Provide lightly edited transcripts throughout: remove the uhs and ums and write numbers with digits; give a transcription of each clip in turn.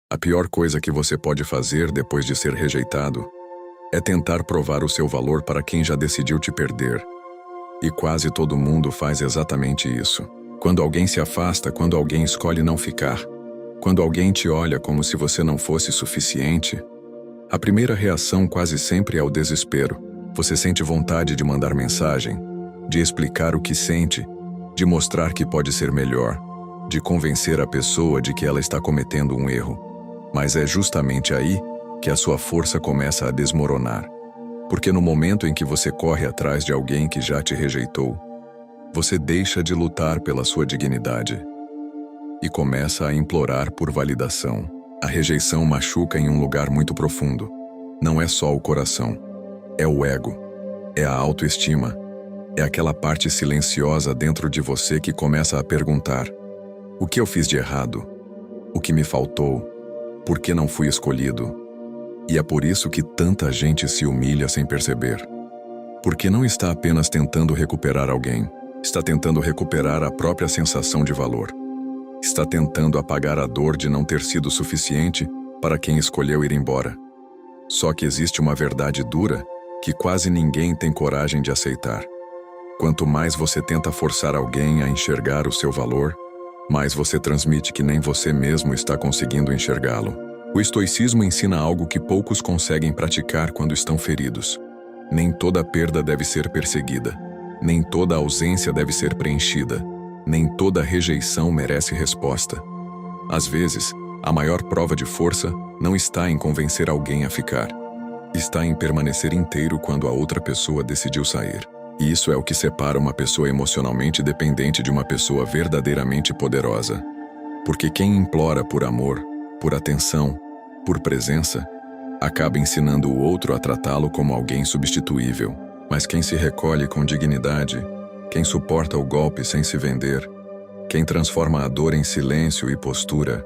A pior coisa que você pode fazer depois de ser rejeitado é tentar provar o seu valor para quem já decidiu te perder. E quase todo mundo faz exatamente isso. Quando alguém se afasta, quando alguém escolhe não ficar, quando alguém te olha como se você não fosse suficiente, a primeira reação quase sempre é o desespero. Você sente vontade de mandar mensagem, de explicar o que sente, de mostrar que pode ser melhor, de convencer a pessoa de que ela está cometendo um erro. Mas é justamente aí que a sua força começa a desmoronar. Porque no momento em que você corre atrás de alguém que já te rejeitou, você deixa de lutar pela sua dignidade e começa a implorar por validação. A rejeição machuca em um lugar muito profundo. Não é só o coração, é o ego, é a autoestima, é aquela parte silenciosa dentro de você que começa a perguntar: o que eu fiz de errado? O que me faltou? Por que não fui escolhido? E é por isso que tanta gente se humilha sem perceber. Porque não está apenas tentando recuperar alguém, está tentando recuperar a própria sensação de valor. Está tentando apagar a dor de não ter sido suficiente para quem escolheu ir embora. Só que existe uma verdade dura que quase ninguém tem coragem de aceitar. Quanto mais você tenta forçar alguém a enxergar o seu valor, mais você transmite que nem você mesmo está conseguindo enxergá-lo. O estoicismo ensina algo que poucos conseguem praticar quando estão feridos. Nem toda perda deve ser perseguida. Nem toda ausência deve ser preenchida. Nem toda rejeição merece resposta. Às vezes, a maior prova de força não está em convencer alguém a ficar. Está em permanecer inteiro quando a outra pessoa decidiu sair. E isso é o que separa uma pessoa emocionalmente dependente de uma pessoa verdadeiramente poderosa. Porque quem implora por amor, por atenção, por presença, acaba ensinando o outro a tratá-lo como alguém substituível. Mas quem se recolhe com dignidade, quem suporta o golpe sem se vender, quem transforma a dor em silêncio e postura,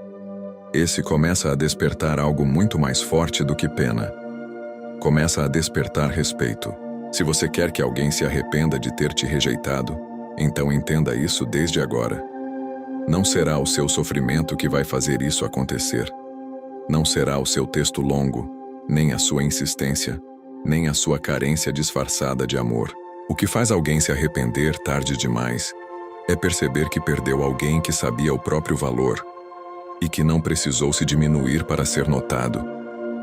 esse começa a despertar algo muito mais forte do que pena. Começa a despertar respeito. Se você quer que alguém se arrependa de ter te rejeitado, então entenda isso desde agora. Não será o seu sofrimento que vai fazer isso acontecer. Não será o seu texto longo, nem a sua insistência, nem a sua carência disfarçada de amor. O que faz alguém se arrepender tarde demais é perceber que perdeu alguém que sabia o próprio valor e que não precisou se diminuir para ser notado.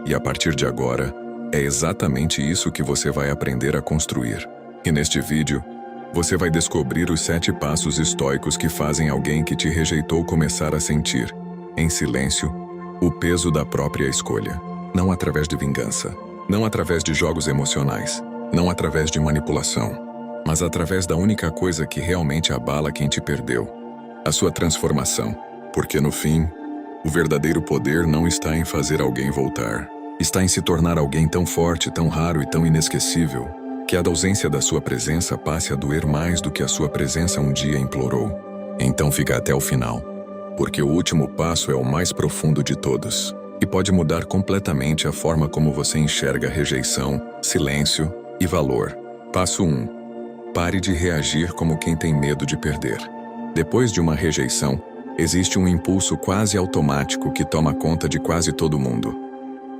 E a partir de agora, é exatamente isso que você vai aprender a construir. E neste vídeo, você vai descobrir os 7 passos estoicos que fazem alguém que te rejeitou começar a sentir, em silêncio, o peso da própria escolha. Não através de vingança, não através de jogos emocionais, não através de manipulação, mas através da única coisa que realmente abala quem te perdeu: a sua transformação. Porque no fim, o verdadeiro poder não está em fazer alguém voltar. Está em se tornar alguém tão forte, tão raro e tão inesquecível, que a ausência da sua presença passe a doer mais do que a sua presença um dia implorou. Então fica até o final, porque o último passo é o mais profundo de todos, e pode mudar completamente a forma como você enxerga rejeição, silêncio e valor. Passo 1. Pare de reagir como quem tem medo de perder. Depois de uma rejeição, existe um impulso quase automático que toma conta de quase todo mundo.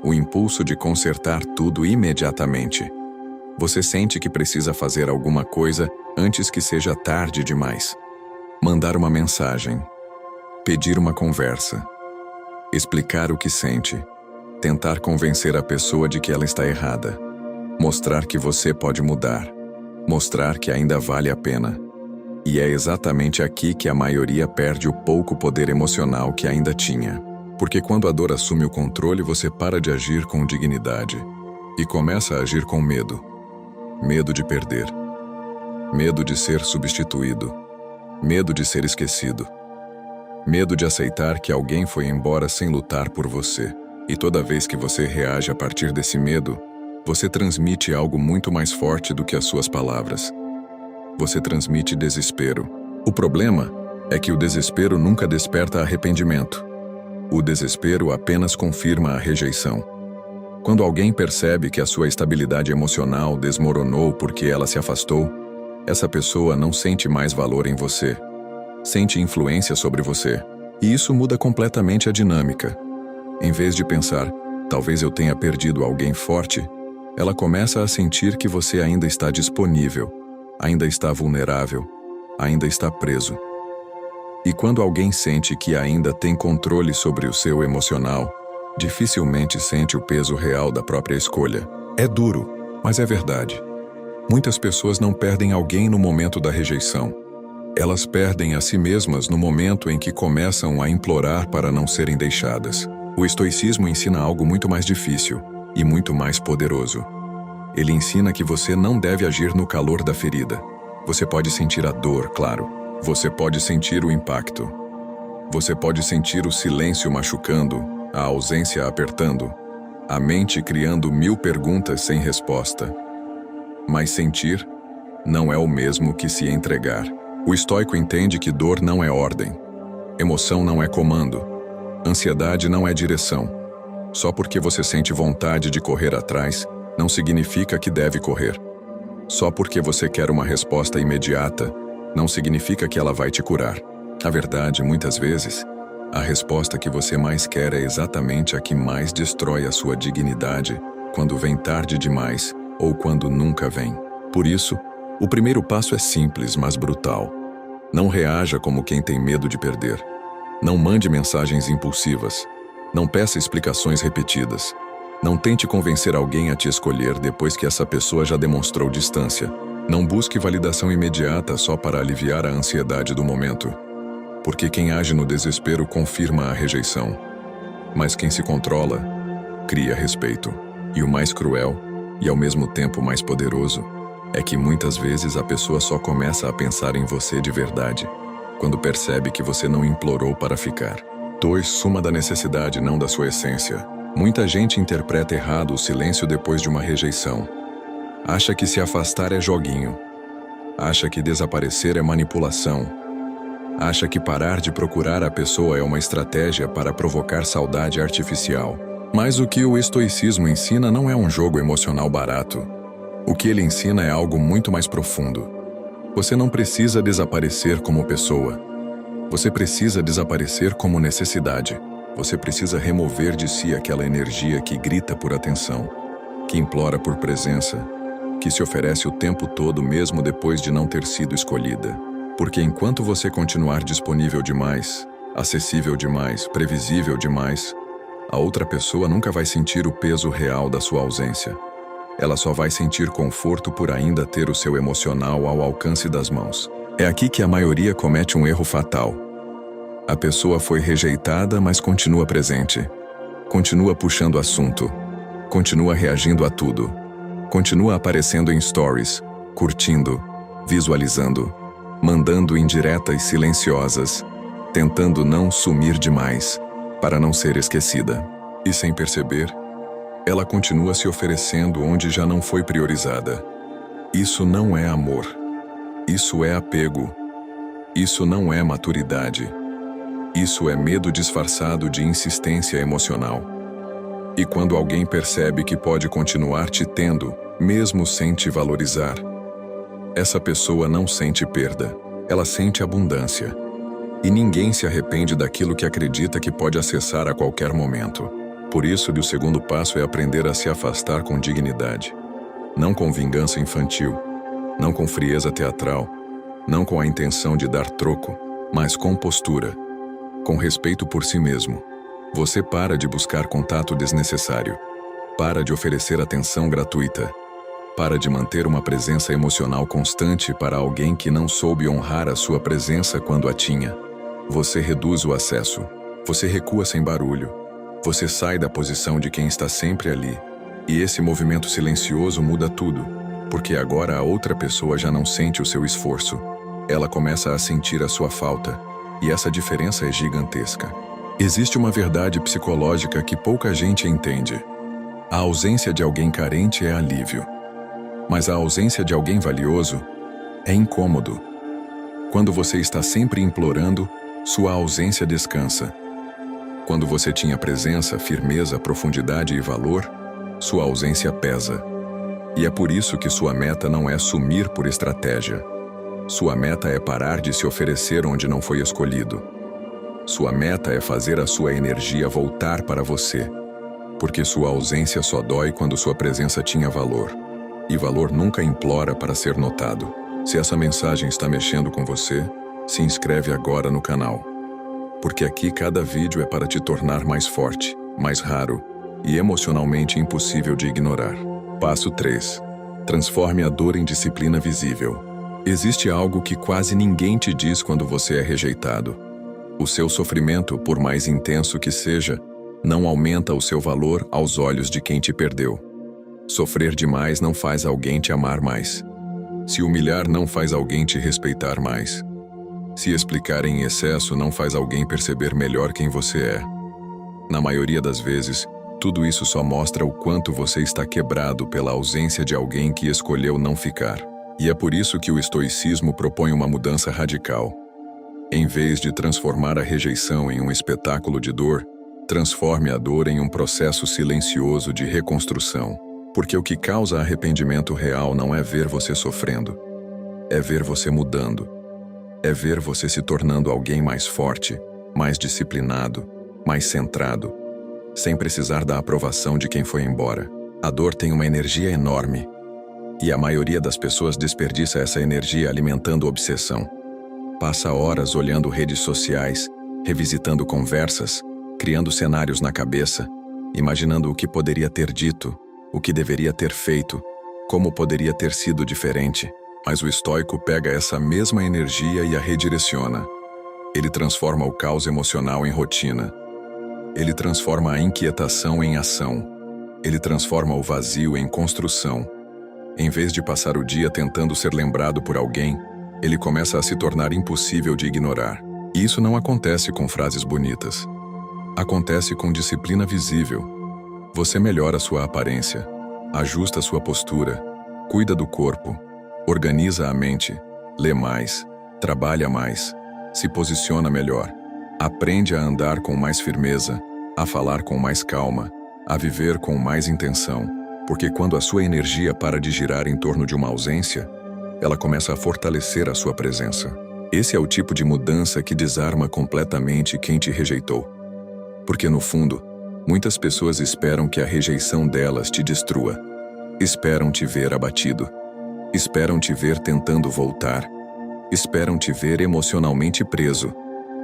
O impulso de consertar tudo imediatamente. Você sente que precisa fazer alguma coisa antes que seja tarde demais. Mandar uma mensagem. Pedir uma conversa. Explicar o que sente. Tentar convencer a pessoa de que ela está errada. Mostrar que você pode mudar. Mostrar que ainda vale a pena. E é exatamente aqui que a maioria perde o pouco poder emocional que ainda tinha. Porque quando a dor assume o controle, você para de agir com dignidade e começa a agir com medo. Medo de perder. Medo de ser substituído. Medo de ser esquecido. Medo de aceitar que alguém foi embora sem lutar por você. E toda vez que você reage a partir desse medo, você transmite algo muito mais forte do que as suas palavras. Você transmite desespero. O problema é que o desespero nunca desperta arrependimento. O desespero apenas confirma a rejeição. Quando alguém percebe que a sua estabilidade emocional desmoronou porque ela se afastou, essa pessoa não sente mais valor em você. Sente influência sobre você. E isso muda completamente a dinâmica. Em vez de pensar, talvez eu tenha perdido alguém forte, ela começa a sentir que você ainda está disponível, ainda está vulnerável, ainda está preso. E quando alguém sente que ainda tem controle sobre o seu emocional, dificilmente sente o peso real da própria escolha. É duro, mas é verdade. Muitas pessoas não perdem alguém no momento da rejeição. Elas perdem a si mesmas no momento em que começam a implorar para não serem deixadas. O estoicismo ensina algo muito mais difícil e muito mais poderoso. Ele ensina que você não deve agir no calor da ferida. Você pode sentir a dor, claro. Você pode sentir o impacto. Você pode sentir o silêncio machucando, a ausência apertando, a mente criando 1000 perguntas sem resposta. Mas sentir não é o mesmo que se entregar. O estoico entende que dor não é ordem, emoção não é comando, ansiedade não é direção. Só porque você sente vontade de correr atrás, não significa que deve correr. Só porque você quer uma resposta imediata, não significa que ela vai te curar. Na verdade, muitas vezes, a resposta que você mais quer é exatamente a que mais destrói a sua dignidade, quando vem tarde demais ou quando nunca vem. Por isso, o primeiro passo é simples, mas brutal. Não reaja como quem tem medo de perder. Não mande mensagens impulsivas. Não peça explicações repetidas. Não tente convencer alguém a te escolher depois que essa pessoa já demonstrou distância. Não busque validação imediata só para aliviar a ansiedade do momento. Porque quem age no desespero confirma a rejeição. Mas quem se controla, cria respeito. E o mais cruel, e ao mesmo tempo mais poderoso, é que muitas vezes a pessoa só começa a pensar em você de verdade, quando percebe que você não implorou para ficar. 2. Suma da necessidade, não da sua essência. Muita gente interpreta errado o silêncio depois de uma rejeição. Acha que se afastar é joguinho. Acha que desaparecer é manipulação. Acha que parar de procurar a pessoa é uma estratégia para provocar saudade artificial. Mas o que o estoicismo ensina não é um jogo emocional barato. O que ele ensina é algo muito mais profundo. Você não precisa desaparecer como pessoa. Você precisa desaparecer como necessidade. Você precisa remover de si aquela energia que grita por atenção, que implora por presença, que se oferece o tempo todo mesmo depois de não ter sido escolhida. Porque enquanto você continuar disponível demais, acessível demais, previsível demais, a outra pessoa nunca vai sentir o peso real da sua ausência. Ela só vai sentir conforto por ainda ter o seu emocional ao alcance das mãos. É aqui que a maioria comete um erro fatal. A pessoa foi rejeitada, mas continua presente. Continua puxando assunto. Continua reagindo a tudo. Continua aparecendo em stories, curtindo, visualizando, mandando indiretas silenciosas, tentando não sumir demais, para não ser esquecida. E sem perceber, ela continua se oferecendo onde já não foi priorizada. Isso não é amor. Isso é apego. Isso não é maturidade. Isso é medo disfarçado de insistência emocional. E quando alguém percebe que pode continuar te tendo, mesmo sem te valorizar, essa pessoa não sente perda, ela sente abundância. E ninguém se arrepende daquilo que acredita que pode acessar a qualquer momento. Por isso, o segundo passo é aprender a se afastar com dignidade. Não com vingança infantil, não com frieza teatral, não com a intenção de dar troco, mas com postura, com respeito por si mesmo. Você para de buscar contato desnecessário. Para de oferecer atenção gratuita. Para de manter uma presença emocional constante para alguém que não soube honrar a sua presença quando a tinha. Você reduz o acesso. Você recua sem barulho. Você sai da posição de quem está sempre ali. E esse movimento silencioso muda tudo, porque agora a outra pessoa já não sente o seu esforço. Ela começa a sentir a sua falta. E essa diferença é gigantesca. Existe uma verdade psicológica que pouca gente entende. A ausência de alguém carente é alívio. Mas a ausência de alguém valioso é incômodo. Quando você está sempre implorando, sua ausência descansa. Quando você tinha presença, firmeza, profundidade e valor, sua ausência pesa. E é por isso que sua meta não é sumir por estratégia. Sua meta é parar de se oferecer onde não foi escolhido. Sua meta é fazer a sua energia voltar para você, porque sua ausência só dói quando sua presença tinha valor. E valor nunca implora para ser notado. Se essa mensagem está mexendo com você, se inscreve agora no canal. Porque aqui cada vídeo é para te tornar mais forte, mais raro e emocionalmente impossível de ignorar. Passo 3. Transforme a dor em disciplina visível. Existe algo que quase ninguém te diz quando você é rejeitado. O seu sofrimento, por mais intenso que seja, não aumenta o seu valor aos olhos de quem te perdeu. Sofrer demais não faz alguém te amar mais. Se humilhar não faz alguém te respeitar mais. Se explicar em excesso não faz alguém perceber melhor quem você é. Na maioria das vezes, tudo isso só mostra o quanto você está quebrado pela ausência de alguém que escolheu não ficar. E é por isso que o estoicismo propõe uma mudança radical. Em vez de transformar a rejeição em um espetáculo de dor, transforme a dor em um processo silencioso de reconstrução. Porque o que causa arrependimento real não é ver você sofrendo, é ver você mudando. É ver você se tornando alguém mais forte, mais disciplinado, mais centrado, sem precisar da aprovação de quem foi embora. A dor tem uma energia enorme, e a maioria das pessoas desperdiça essa energia alimentando obsessão. Passa horas olhando redes sociais, revisitando conversas, criando cenários na cabeça, imaginando o que poderia ter dito, o que deveria ter feito, como poderia ter sido diferente. Mas o estoico pega essa mesma energia e a redireciona. Ele transforma o caos emocional em rotina. Ele transforma a inquietação em ação. Ele transforma o vazio em construção. Em vez de passar o dia tentando ser lembrado por alguém, ele começa a se tornar impossível de ignorar. E isso não acontece com frases bonitas. Acontece com disciplina visível. Você melhora sua aparência, ajusta sua postura, cuida do corpo, organiza a mente, lê mais, trabalha mais, se posiciona melhor, aprende a andar com mais firmeza, a falar com mais calma, a viver com mais intenção, porque quando a sua energia para de girar em torno de uma ausência, ela começa a fortalecer a sua presença. Esse é o tipo de mudança que desarma completamente quem te rejeitou. Porque no fundo, muitas pessoas esperam que a rejeição delas te destrua. Esperam te ver abatido. Esperam te ver tentando voltar. Esperam te ver emocionalmente preso,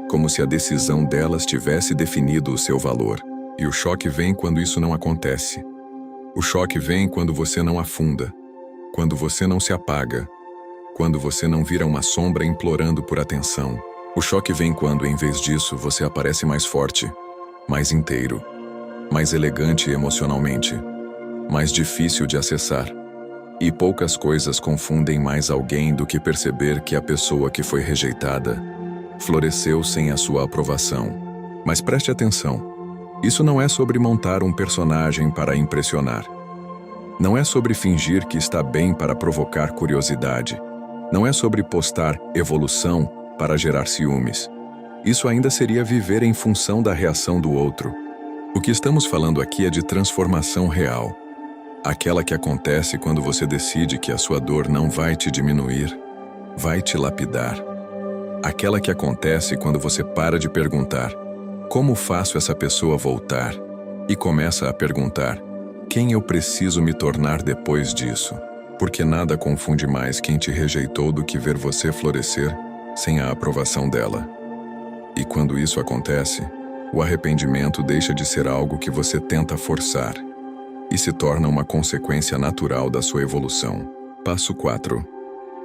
como se a decisão delas tivesse definido o seu valor. E o choque vem quando isso não acontece. O choque vem quando você não afunda, quando você não se apaga, quando você não vira uma sombra implorando por atenção. O choque vem quando, em vez disso, você aparece mais forte, mais inteiro, mais elegante emocionalmente, mais difícil de acessar. E poucas coisas confundem mais alguém do que perceber que a pessoa que foi rejeitada floresceu sem a sua aprovação. Mas preste atenção, isso não é sobre montar um personagem para impressionar. Não é sobre fingir que está bem para provocar curiosidade. Não é sobre postar evolução para gerar ciúmes. Isso ainda seria viver em função da reação do outro. O que estamos falando aqui é de transformação real. Aquela que acontece quando você decide que a sua dor não vai te diminuir, vai te lapidar. Aquela que acontece quando você para de perguntar: como faço essa pessoa voltar? E começa a perguntar: quem eu preciso me tornar depois disso? Porque nada confunde mais quem te rejeitou do que ver você florescer sem a aprovação dela. E quando isso acontece, o arrependimento deixa de ser algo que você tenta forçar e se torna uma consequência natural da sua evolução. Passo 4.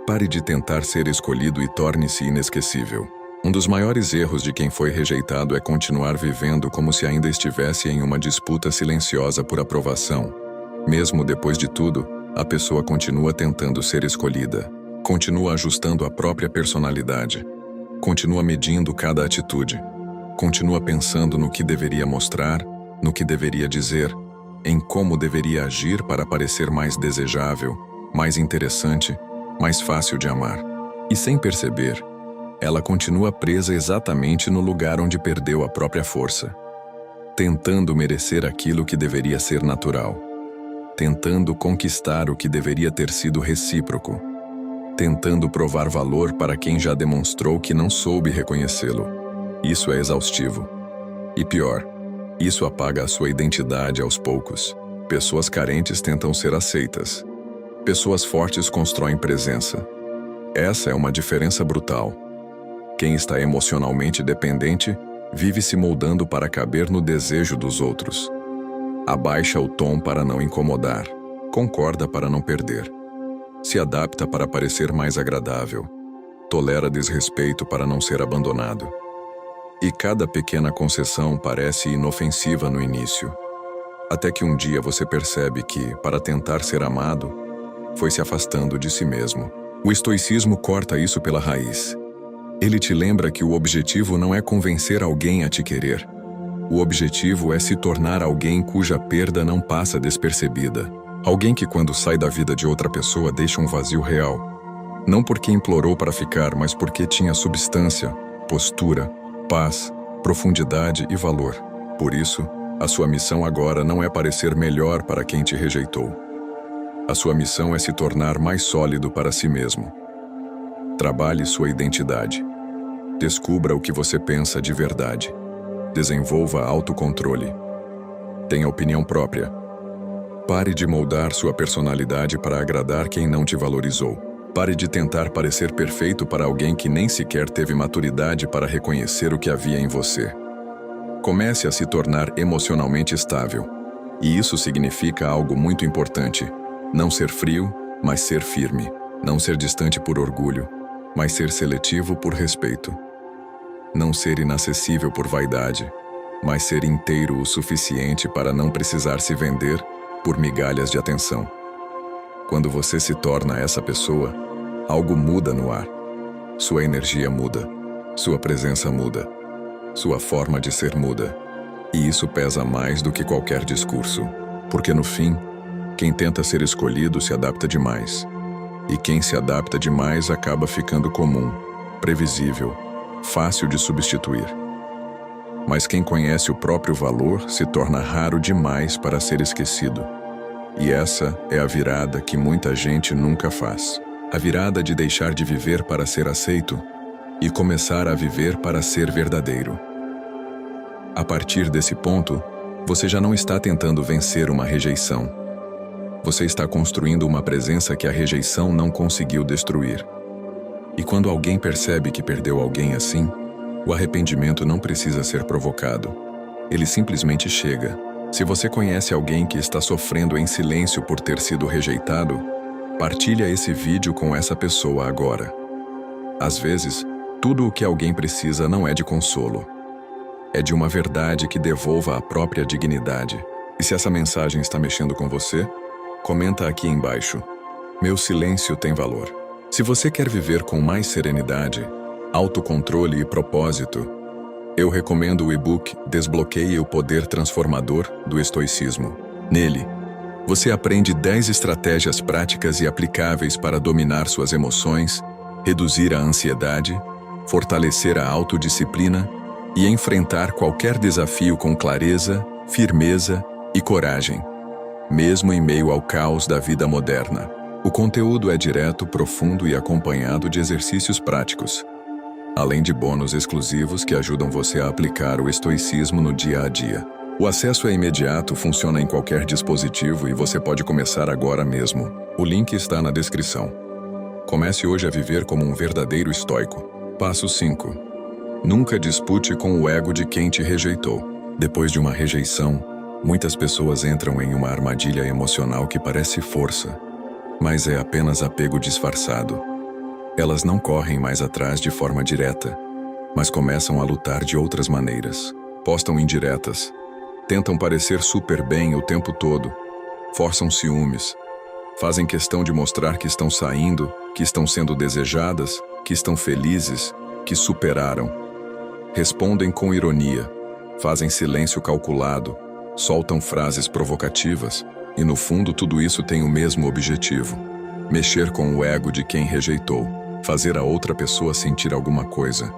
Pare de tentar ser escolhido e torne-se inesquecível. Um dos maiores erros de quem foi rejeitado é continuar vivendo como se ainda estivesse em uma disputa silenciosa por aprovação. Mesmo depois de tudo, a pessoa continua tentando ser escolhida, continua ajustando a própria personalidade, continua medindo cada atitude, continua pensando no que deveria mostrar, no que deveria dizer, em como deveria agir para parecer mais desejável, mais interessante, mais fácil de amar. E sem perceber, ela continua presa exatamente no lugar onde perdeu a própria força, tentando merecer aquilo que deveria ser natural, tentando conquistar o que deveria ter sido recíproco, tentando provar valor para quem já demonstrou que não soube reconhecê-lo. Isso é exaustivo. E pior, isso apaga a sua identidade aos poucos. Pessoas carentes tentam ser aceitas. Pessoas fortes constroem presença. Essa é uma diferença brutal. Quem está emocionalmente dependente vive se moldando para caber no desejo dos outros. Abaixa o tom para não incomodar. Concorda para não perder. Se adapta para parecer mais agradável. Tolera desrespeito para não ser abandonado. E cada pequena concessão parece inofensiva no início. Até que um dia você percebe que, para tentar ser amado, foi se afastando de si mesmo. O estoicismo corta isso pela raiz. Ele te lembra que o objetivo não é convencer alguém a te querer. O objetivo é se tornar alguém cuja perda não passa despercebida. Alguém que, quando sai da vida de outra pessoa, deixa um vazio real. Não porque implorou para ficar, mas porque tinha substância, postura, paz, profundidade e valor. Por isso, a sua missão agora não é parecer melhor para quem te rejeitou. A sua missão é se tornar mais sólido para si mesmo. Trabalhe sua identidade. Descubra o que você pensa de verdade. Desenvolva autocontrole. Tenha opinião própria. Pare de moldar sua personalidade para agradar quem não te valorizou. Pare de tentar parecer perfeito para alguém que nem sequer teve maturidade para reconhecer o que havia em você. Comece a se tornar emocionalmente estável. E isso significa algo muito importante. Não ser frio, mas ser firme. Não ser distante por orgulho, mas ser seletivo por respeito. Não ser inacessível por vaidade, mas ser inteiro o suficiente para não precisar se vender por migalhas de atenção. Quando você se torna essa pessoa, algo muda no ar. Sua energia muda, sua presença muda, sua forma de ser muda. E isso pesa mais do que qualquer discurso, porque no fim, quem tenta ser escolhido se adapta demais. E quem se adapta demais acaba ficando comum, previsível, fácil de substituir. Mas quem conhece o próprio valor se torna raro demais para ser esquecido. E essa é a virada que muita gente nunca faz. A virada de deixar de viver para ser aceito e começar a viver para ser verdadeiro. A partir desse ponto, você já não está tentando vencer uma rejeição. Você está construindo uma presença que a rejeição não conseguiu destruir. E quando alguém percebe que perdeu alguém assim, o arrependimento não precisa ser provocado. Ele simplesmente chega. Se você conhece alguém que está sofrendo em silêncio por ter sido rejeitado, partilha esse vídeo com essa pessoa agora. Às vezes, tudo o que alguém precisa não é de consolo. É de uma verdade que devolva a própria dignidade. E se essa mensagem está mexendo com você, comenta aqui embaixo. Meu silêncio tem valor. Se você quer viver com mais serenidade, autocontrole e propósito, eu recomendo o e-book Desbloqueie o Poder Transformador do Estoicismo. Nele, você aprende 10 estratégias práticas e aplicáveis para dominar suas emoções, reduzir a ansiedade, fortalecer a autodisciplina e enfrentar qualquer desafio com clareza, firmeza e coragem, mesmo em meio ao caos da vida moderna. O conteúdo é direto, profundo e acompanhado de exercícios práticos, além de bônus exclusivos que ajudam você a aplicar o estoicismo no dia a dia. O acesso é imediato, funciona em qualquer dispositivo e você pode começar agora mesmo. O link está na descrição. Comece hoje a viver como um verdadeiro estoico. Passo 5. Nunca dispute com o ego de quem te rejeitou. Depois de uma rejeição, muitas pessoas entram em uma armadilha emocional que parece força, mas é apenas apego disfarçado. Elas não correm mais atrás de forma direta, mas começam a lutar de outras maneiras. Postam indiretas, tentam parecer super bem o tempo todo, forçam ciúmes, fazem questão de mostrar que estão saindo, que estão sendo desejadas, que estão felizes, que superaram. Respondem com ironia, fazem silêncio calculado, soltam frases provocativas, e no fundo tudo isso tem o mesmo objetivo: mexer com o ego de quem rejeitou, fazer a outra pessoa sentir alguma coisa,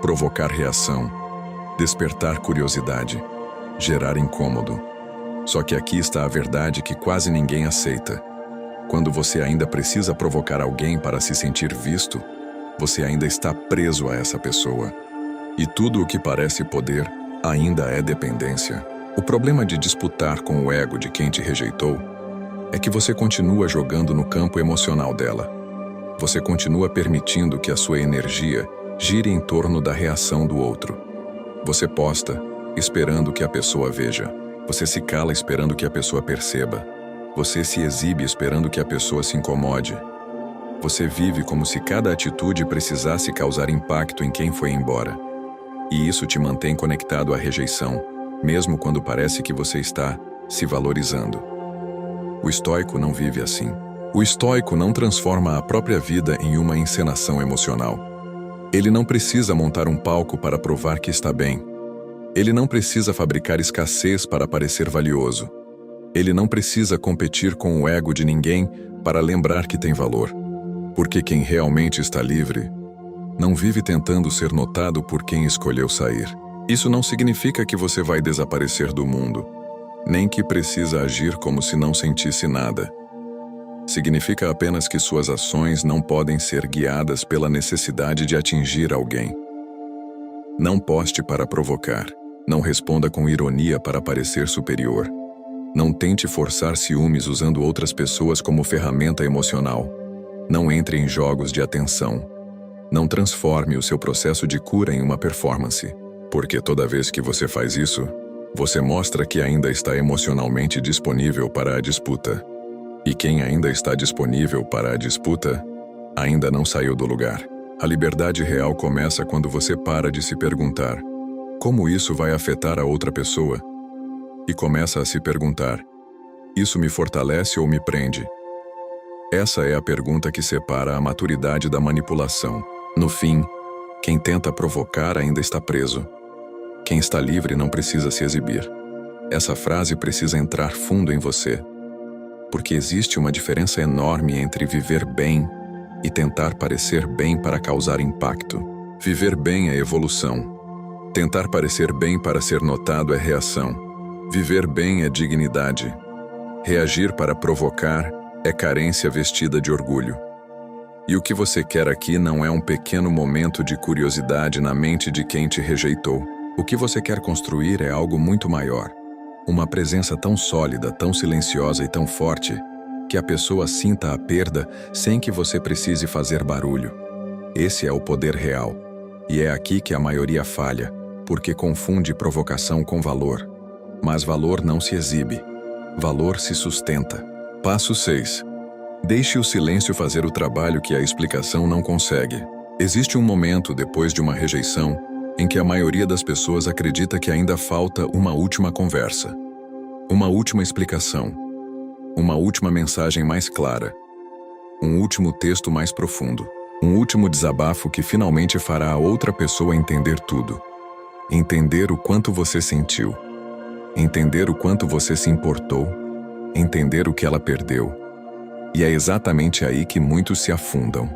provocar reação, despertar curiosidade, gerar incômodo. Só que aqui está a verdade que quase ninguém aceita. Quando você ainda precisa provocar alguém para se sentir visto, você ainda está preso a essa pessoa. E tudo o que parece poder ainda é dependência. O problema de disputar com o ego de quem te rejeitou é que você continua jogando no campo emocional dela. Você continua permitindo que a sua energia gire em torno da reação do outro. Você posta, esperando que a pessoa veja. Você se cala esperando que a pessoa perceba. Você se exibe esperando que a pessoa se incomode. Você vive como se cada atitude precisasse causar impacto em quem foi embora. E isso te mantém conectado à rejeição, mesmo quando parece que você está se valorizando. O estoico não vive assim. O estoico não transforma a própria vida em uma encenação emocional. Ele não precisa montar um palco para provar que está bem. Ele não precisa fabricar escassez para parecer valioso. Ele não precisa competir com o ego de ninguém para lembrar que tem valor. Porque quem realmente está livre não vive tentando ser notado por quem escolheu sair. Isso não significa que você vai desaparecer do mundo, nem que precisa agir como se não sentisse nada. Significa apenas que suas ações não podem ser guiadas pela necessidade de atingir alguém. Não poste para provocar. Não responda com ironia para parecer superior. Não tente forçar ciúmes usando outras pessoas como ferramenta emocional. Não entre em jogos de atenção. Não transforme o seu processo de cura em uma performance, porque toda vez que você faz isso, você mostra que ainda está emocionalmente disponível para a disputa. E quem ainda está disponível para a disputa, ainda não saiu do lugar. A liberdade real começa quando você para de se perguntar como isso vai afetar a outra pessoa e começa a se perguntar: isso me fortalece ou me prende? Essa é a pergunta que separa a maturidade da manipulação. No fim, quem tenta provocar ainda está preso. Quem está livre não precisa se exibir. Essa frase precisa entrar fundo em você, porque existe uma diferença enorme entre viver bem e tentar parecer bem para causar impacto. Viver bem é evolução. Tentar parecer bem para ser notado é reação. Viver bem é dignidade. Reagir para provocar é carência vestida de orgulho. E o que você quer aqui não é um pequeno momento de curiosidade na mente de quem te rejeitou. O que você quer construir é algo muito maior. Uma presença tão sólida, tão silenciosa e tão forte, que a pessoa sinta a perda sem que você precise fazer barulho. Esse é o poder real. E é aqui que a maioria falha, porque confunde provocação com valor. Mas valor não se exibe. Valor se sustenta. Passo 6. Deixe o silêncio fazer o trabalho que a explicação não consegue. Existe um momento depois de uma rejeição em que a maioria das pessoas acredita que ainda falta uma última conversa, uma última explicação, uma última mensagem mais clara, um último texto mais profundo, um último desabafo que finalmente fará a outra pessoa entender tudo. Entender o quanto você sentiu, entender o quanto você se importou, entender o que ela perdeu. E é exatamente aí que muitos se afundam,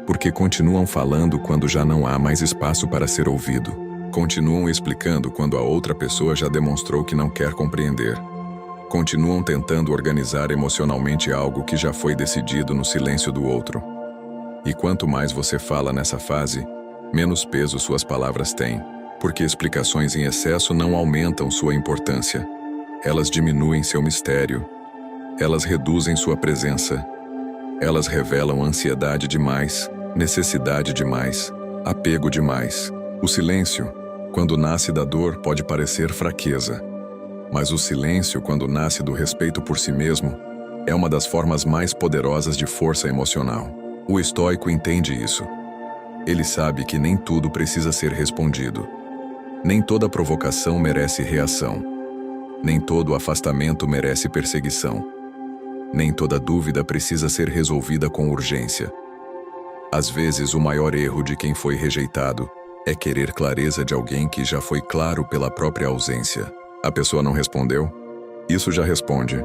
porque continuam falando quando já não há mais espaço para ser ouvido. Continuam explicando quando a outra pessoa já demonstrou que não quer compreender. Continuam tentando organizar emocionalmente algo que já foi decidido no silêncio do outro. E quanto mais você fala nessa fase, menos peso suas palavras têm, porque explicações em excesso não aumentam sua importância. Elas diminuem seu mistério. Elas reduzem sua presença. Elas revelam ansiedade demais, necessidade demais, apego demais. O silêncio, quando nasce da dor, pode parecer fraqueza. Mas o silêncio, quando nasce do respeito por si mesmo, é uma das formas mais poderosas de força emocional. O estoico entende isso. Ele sabe que nem tudo precisa ser respondido. Nem toda provocação merece reação. Nem todo afastamento merece perseguição. Nem toda dúvida precisa ser resolvida com urgência. Às vezes, o maior erro de quem foi rejeitado é querer clareza de alguém que já foi claro pela própria ausência. A pessoa não respondeu? Isso já responde.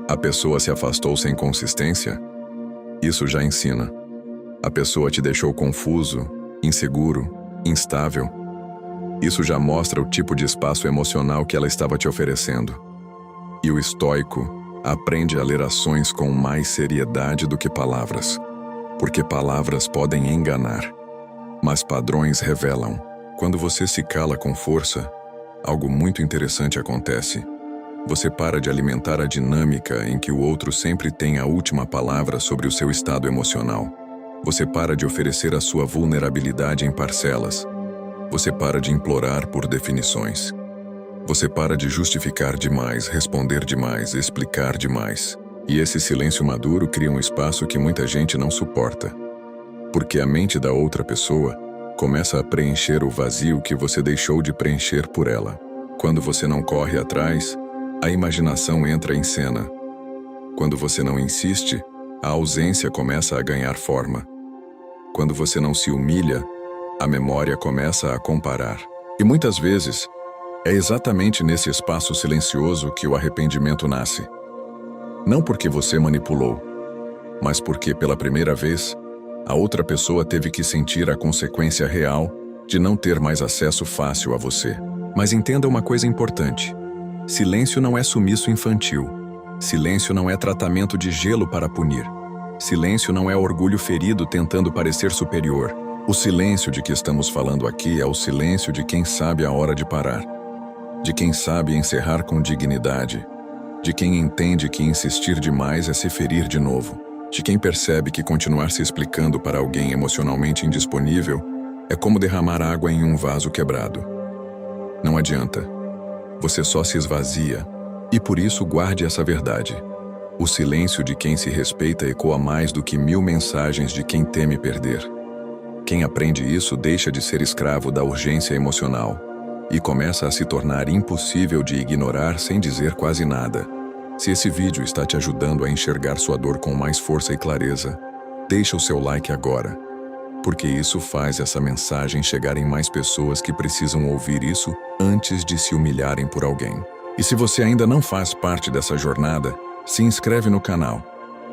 A pessoa se afastou sem consistência? Isso já ensina. A pessoa te deixou confuso, inseguro, instável? Isso já mostra o tipo de espaço emocional que ela estava te oferecendo. E o estoico aprende a ler ações com mais seriedade do que palavras, porque palavras podem enganar, mas padrões revelam. Quando você se cala com força, algo muito interessante acontece. Você para de alimentar a dinâmica em que o outro sempre tem a última palavra sobre o seu estado emocional. Você para de oferecer a sua vulnerabilidade em parcelas. Você para de implorar por definições. Você para de justificar demais, responder demais, explicar demais. E esse silêncio maduro cria um espaço que muita gente não suporta. Porque a mente da outra pessoa começa a preencher o vazio que você deixou de preencher por ela. Quando você não corre atrás, a imaginação entra em cena. Quando você não insiste, a ausência começa a ganhar forma. Quando você não se humilha, a memória começa a comparar. E muitas vezes, é exatamente nesse espaço silencioso que o arrependimento nasce. Não porque você manipulou, mas porque, pela primeira vez, a outra pessoa teve que sentir a consequência real de não ter mais acesso fácil a você. Mas entenda uma coisa importante. Silêncio não é sumiço infantil. Silêncio não é tratamento de gelo para punir. Silêncio não é orgulho ferido tentando parecer superior. O silêncio de que estamos falando aqui é o silêncio de quem sabe a hora de parar. De quem sabe encerrar com dignidade. De quem entende que insistir demais é se ferir de novo. De quem percebe que continuar se explicando para alguém emocionalmente indisponível é como derramar água em um vaso quebrado. Não adianta. Você só se esvazia, e por isso guarde essa verdade. O silêncio de quem se respeita ecoa mais do que 1000 mensagens de quem teme perder. Quem aprende isso deixa de ser escravo da urgência emocional e começa a se tornar impossível de ignorar sem dizer quase nada. Se esse vídeo está te ajudando a enxergar sua dor com mais força e clareza, deixa o seu like agora, porque isso faz essa mensagem chegar em mais pessoas que precisam ouvir isso antes de se humilharem por alguém. E se você ainda não faz parte dessa jornada, se inscreve no canal,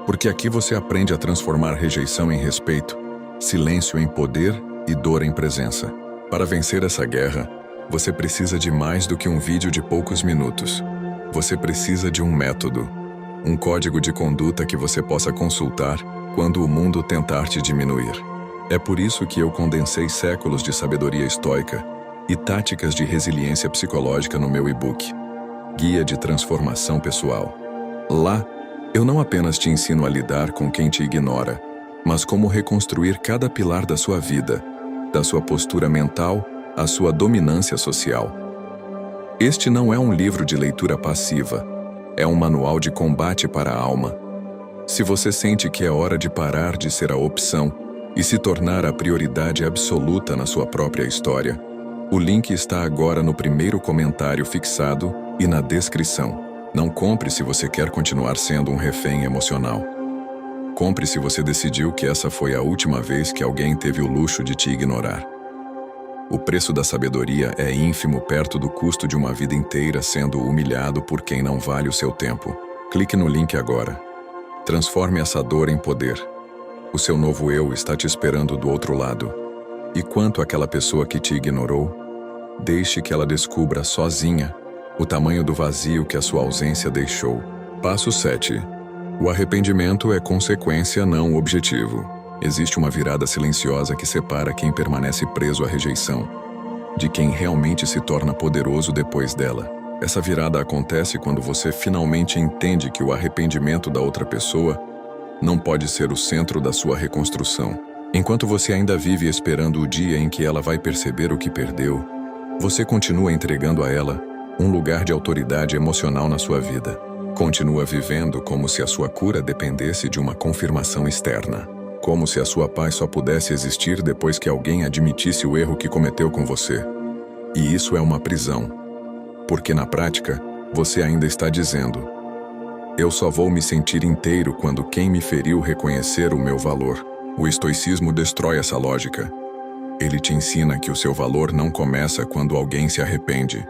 porque aqui você aprende a transformar rejeição em respeito, silêncio em poder e dor em presença. Para vencer essa guerra, você precisa de mais do que um vídeo de poucos minutos. Você precisa de um método, um código de conduta que você possa consultar quando o mundo tentar te diminuir. É por isso que eu condensei séculos de sabedoria estoica e táticas de resiliência psicológica no meu e-book, Guia de Transformação Pessoal. Lá, eu não apenas te ensino a lidar com quem te ignora, mas como reconstruir cada pilar da sua vida, da sua postura mental à sua dominância social. Este não é um livro de leitura passiva, é um manual de combate para a alma. Se você sente que é hora de parar de ser a opção e se tornar a prioridade absoluta na sua própria história, o link está agora no primeiro comentário fixado e na descrição. Não compre se você quer continuar sendo um refém emocional. Compre se você decidiu que essa foi a última vez que alguém teve o luxo de te ignorar. O preço da sabedoria é ínfimo perto do custo de uma vida inteira sendo humilhado por quem não vale o seu tempo. Clique no link agora. Transforme essa dor em poder. O seu novo eu está te esperando do outro lado. E quanto àquela pessoa que te ignorou, deixe que ela descubra sozinha o tamanho do vazio que a sua ausência deixou. Passo 7. O arrependimento é consequência, não objetivo. Existe uma virada silenciosa que separa quem permanece preso à rejeição de quem realmente se torna poderoso depois dela. Essa virada acontece quando você finalmente entende que o arrependimento da outra pessoa não pode ser o centro da sua reconstrução. Enquanto você ainda vive esperando o dia em que ela vai perceber o que perdeu, você continua entregando a ela um lugar de autoridade emocional na sua vida. Continua vivendo como se a sua cura dependesse de uma confirmação externa. Como se a sua paz só pudesse existir depois que alguém admitisse o erro que cometeu com você. E isso é uma prisão. Porque na prática, você ainda está dizendo: eu só vou me sentir inteiro quando quem me feriu reconhecer o meu valor. O estoicismo destrói essa lógica. Ele te ensina que o seu valor não começa quando alguém se arrepende.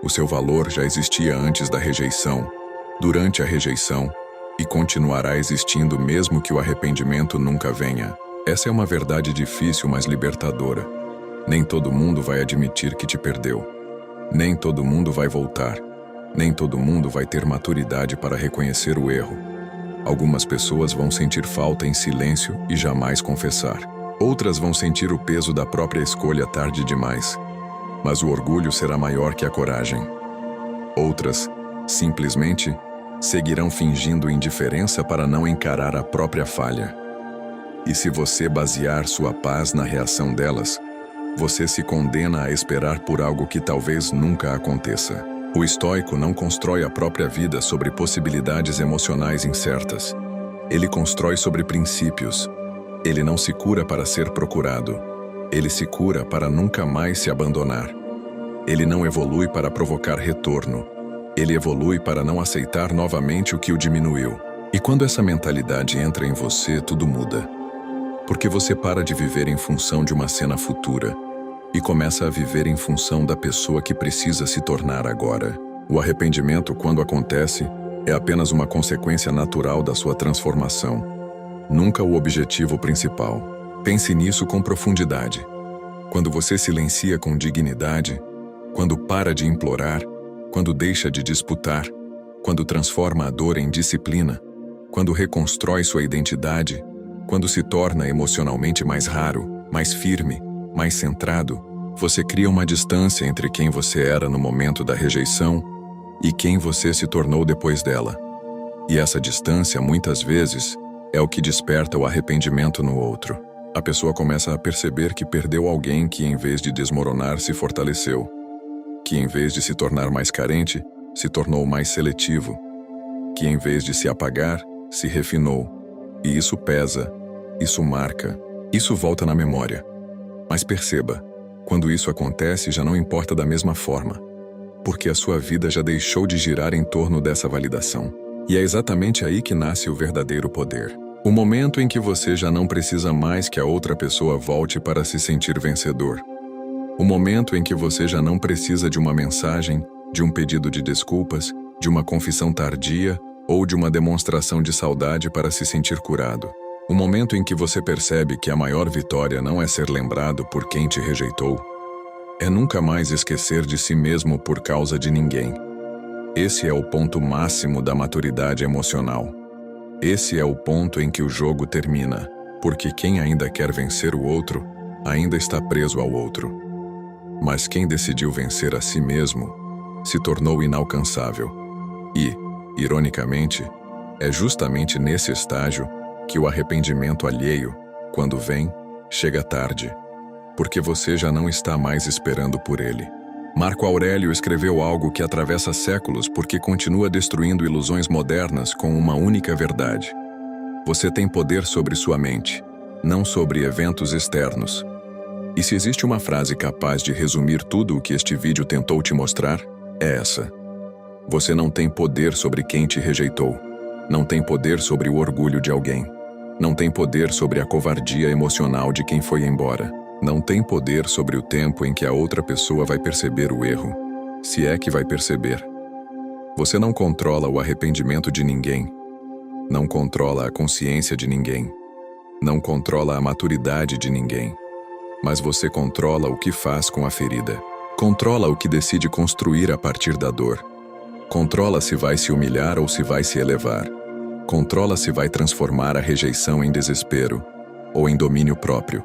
O seu valor já existia antes da rejeição, durante a rejeição, e continuará existindo mesmo que o arrependimento nunca venha. Essa é uma verdade difícil, mas libertadora. Nem todo mundo vai admitir que te perdeu. Nem todo mundo vai voltar. Nem todo mundo vai ter maturidade para reconhecer o erro. Algumas pessoas vão sentir falta em silêncio e jamais confessar. Outras vão sentir o peso da própria escolha tarde demais. mas o orgulho será maior que a coragem. Outras, simplesmente, seguirão fingindo indiferença para não encarar a própria falha. E se você basear sua paz na reação delas, você se condena a esperar por algo que talvez nunca aconteça. O estoico não constrói a própria vida sobre possibilidades emocionais incertas. Ele constrói sobre princípios. Ele não se cura para ser procurado. Ele se cura para nunca mais se abandonar. Ele não evolui para provocar retorno. Ele evolui para não aceitar novamente o que o diminuiu. E quando essa mentalidade entra em você, tudo muda. Porque você para de viver em função de uma cena futura e começa a viver em função da pessoa que precisa se tornar agora. O arrependimento, quando acontece, é apenas uma consequência natural da sua transformação, nunca o objetivo principal. Pense nisso com profundidade. Quando você silencia com dignidade, quando para de implorar, quando deixa de disputar, quando transforma a dor em disciplina, quando reconstrói sua identidade, quando se torna emocionalmente mais raro, mais firme, mais centrado, você cria uma distância entre quem você era no momento da rejeição e quem você se tornou depois dela. E essa distância, muitas vezes, é o que desperta o arrependimento no outro. A pessoa começa a perceber que perdeu alguém que, em vez de desmoronar, se fortaleceu. Que, em vez de se tornar mais carente, se tornou mais seletivo. Que, em vez de se apagar, se refinou. E isso pesa, isso marca, isso volta na memória. Mas perceba, quando isso acontece já não importa da mesma forma, porque a sua vida já deixou de girar em torno dessa validação. E é exatamente aí que nasce o verdadeiro poder. O momento em que você já não precisa mais que a outra pessoa volte para se sentir vencedor. O momento em que você já não precisa de uma mensagem, de um pedido de desculpas, de uma confissão tardia ou de uma demonstração de saudade para se sentir curado. O momento em que você percebe que a maior vitória não é ser lembrado por quem te rejeitou, é nunca mais esquecer de si mesmo por causa de ninguém. Esse é o ponto máximo da maturidade emocional. Esse é o ponto em que o jogo termina, porque quem ainda quer vencer o outro, ainda está preso ao outro. Mas quem decidiu vencer a si mesmo, se tornou inalcançável. E, ironicamente, é justamente nesse estágio que o arrependimento alheio, quando vem, chega tarde, porque você já não está mais esperando por ele. Marco Aurélio escreveu algo que atravessa séculos porque continua destruindo ilusões modernas com uma única verdade. Você tem poder sobre sua mente, não sobre eventos externos. E se existe uma frase capaz de resumir tudo o que este vídeo tentou te mostrar, é essa. Você não tem poder sobre quem te rejeitou. Não tem poder sobre o orgulho de alguém. Não tem poder sobre a covardia emocional de quem foi embora. Não tem poder sobre o tempo em que a outra pessoa vai perceber o erro, se é que vai perceber. Você não controla o arrependimento de ninguém. Não controla a consciência de ninguém. Não controla a maturidade de ninguém. Mas você controla o que faz com a ferida. Controla o que decide construir a partir da dor. Controla se vai se humilhar ou se vai se elevar. Controla se vai transformar a rejeição em desespero ou em domínio próprio.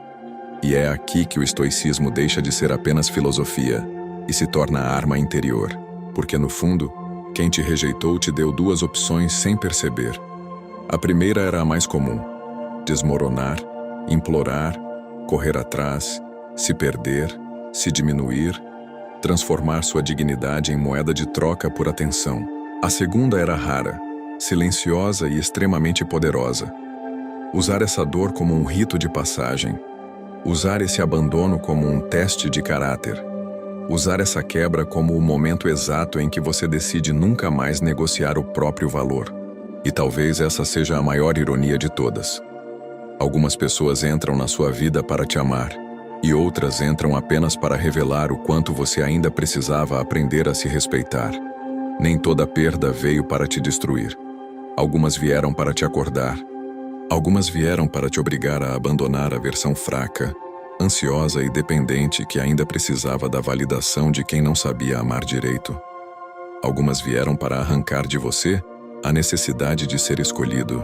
E é aqui que o estoicismo deixa de ser apenas filosofia e se torna arma interior. Porque, no fundo, quem te rejeitou te deu duas opções sem perceber. A primeira era a mais comum: desmoronar, implorar, correr atrás, se perder, se diminuir, transformar sua dignidade em moeda de troca por atenção. A segunda era rara, silenciosa e extremamente poderosa. Usar essa dor como um rito de passagem. Usar esse abandono como um teste de caráter. Usar essa quebra como o momento exato em que você decide nunca mais negociar o próprio valor. E talvez essa seja a maior ironia de todas. Algumas pessoas entram na sua vida para te amar, e outras entram apenas para revelar o quanto você ainda precisava aprender a se respeitar. Nem toda perda veio para te destruir. Algumas vieram para te acordar. Algumas vieram para te obrigar a abandonar a versão fraca, ansiosa e dependente que ainda precisava da validação de quem não sabia amar direito. Algumas vieram para arrancar de você a necessidade de ser escolhido,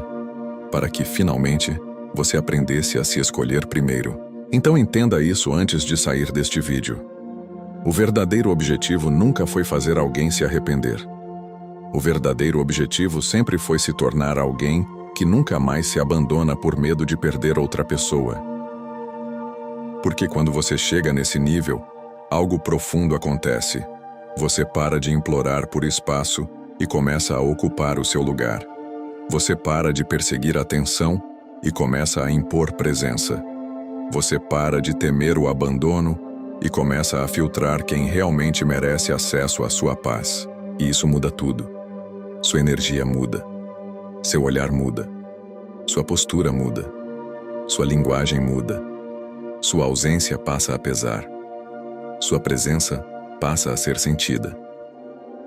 para que, finalmente, você aprendesse a se escolher primeiro. Então entenda isso antes de sair deste vídeo. O verdadeiro objetivo nunca foi fazer alguém se arrepender. O verdadeiro objetivo sempre foi se tornar alguém que nunca mais se abandona por medo de perder outra pessoa. Porque quando você chega nesse nível, algo profundo acontece. Você para de implorar por espaço e começa a ocupar o seu lugar. Você para de perseguir atenção e começa a impor presença. Você para de temer o abandono e começa a filtrar quem realmente merece acesso à sua paz. E isso muda tudo. Sua energia muda. Seu olhar muda. Sua postura muda. Sua linguagem muda. Sua ausência passa a pesar. Sua presença passa a ser sentida.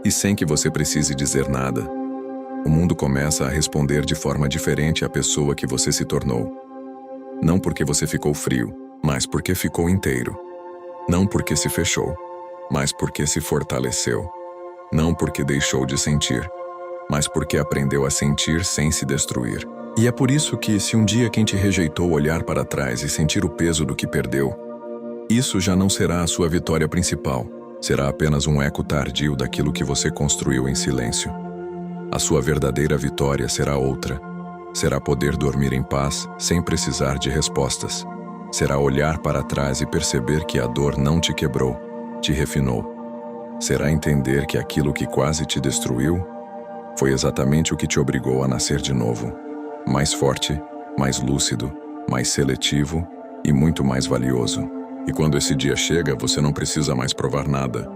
E sem que você precise dizer nada, o mundo começa a responder de forma diferente à pessoa que você se tornou. Não porque você ficou frio, mas porque ficou inteiro. Não porque se fechou, mas porque se fortaleceu. Não porque deixou de sentir, mas porque aprendeu a sentir sem se destruir. E é por isso que, se um dia quem te rejeitou olhar para trás e sentir o peso do que perdeu, isso já não será a sua vitória principal, será apenas um eco tardio daquilo que você construiu em silêncio. A sua verdadeira vitória será outra. Será poder dormir em paz sem precisar de respostas. Será olhar para trás e perceber que a dor não te quebrou, te refinou. Será entender que aquilo que quase te destruiu foi exatamente o que te obrigou a nascer de novo. Mais forte, mais lúcido, mais seletivo e muito mais valioso. E quando esse dia chega, você não precisa mais provar nada.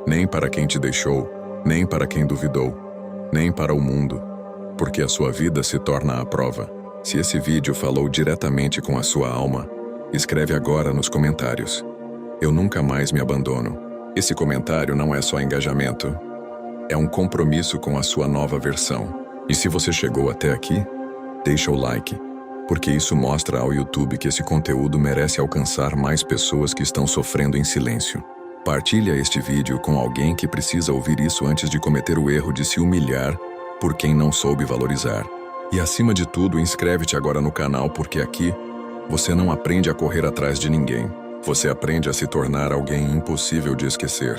Nem para quem te deixou, nem para quem duvidou, nem para o mundo. Porque a sua vida se torna a prova. Se esse vídeo falou diretamente com a sua alma, escreve agora nos comentários: eu nunca mais me abandono. Esse comentário não é só engajamento, é um compromisso com a sua nova versão. E se você chegou até aqui, deixa o like, porque isso mostra ao YouTube que esse conteúdo merece alcançar mais pessoas que estão sofrendo em silêncio. Partilha este vídeo com alguém que precisa ouvir isso antes de cometer o erro de se humilhar por quem não soube valorizar. E acima de tudo, inscreve-te agora no canal, porque aqui você não aprende a correr atrás de ninguém. Você aprende a se tornar alguém impossível de esquecer.